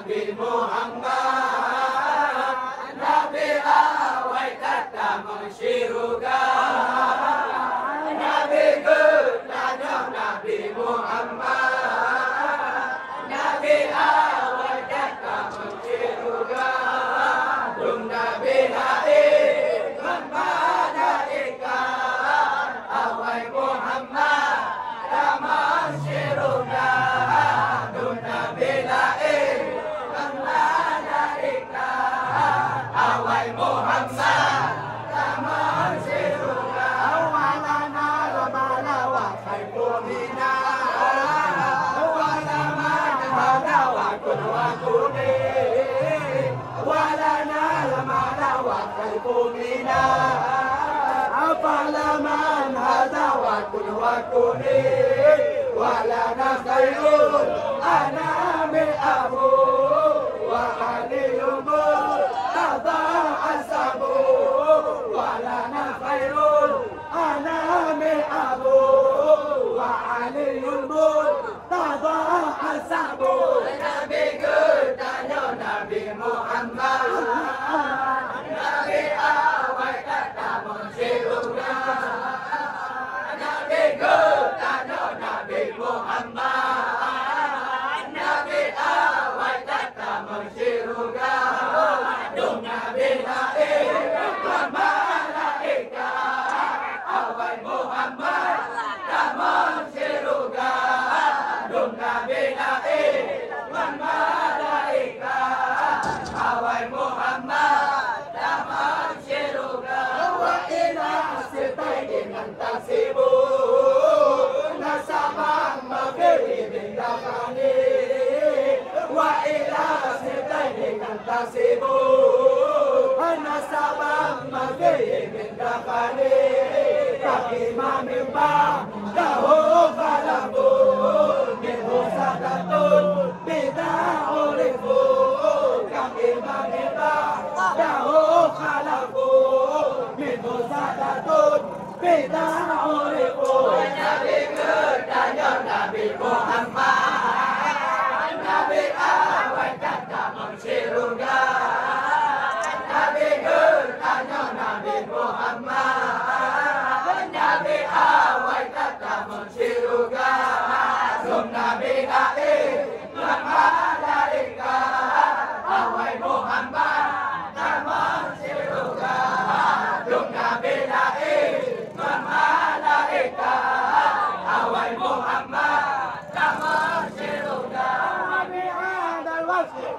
Nabi Muhammad, Nabi awal kata mensyuruga. Nabi tanya Nabi Muhammad, Nabi awal kata mensyuruga. Dung Nabi lahir bermalaikat, awal Muhammad taman syuruga. Dung Nabi lahir bermalaikat, awal Muhammad taman syuruga. Awalana ramana wa khairumina, awalana ramana wa kunwakuni, awalana ramana wa khairumina, afalaman hada wa kunwakuni, walana khairul anami abu, wa aliyumu tada asabu, walana khairul anami abu, wa aliyumu tada asabu. Nabi tanya Nabi Muhammad, Nabi awal kata mensyuruga. Nabi tanya Nabi Muhammad, Nabi awal kata mensyuruga. Dung Nabi lahir bermalaikat, awal Muhammad taman syuruga. Dung Nabi lahir bermalaikat, awal Muhammad taman syuruga. Wa ila sitaini nantasibu, nasabah maghrib dakani. Wa ila sitaini nantasibu, nasabah maghrib dakani. Takima mimba dahu falabu, minhu sadatun bida ulifu. Takima mimba dahu falabu, minhu sadatun bida ulifu. Nabi tanya Nabi Muhammad, Nabi awal kata mensyuruga. Nabi tanya Nabi Muhammad, Nabi awal kata mensyuruga. Dung Nabi lahir bermalaikat, awal Muhammad taman syuruga. Dung Nabi lahir bermalaikat, awal Muhammad taman syuruga. Nabi adal wasif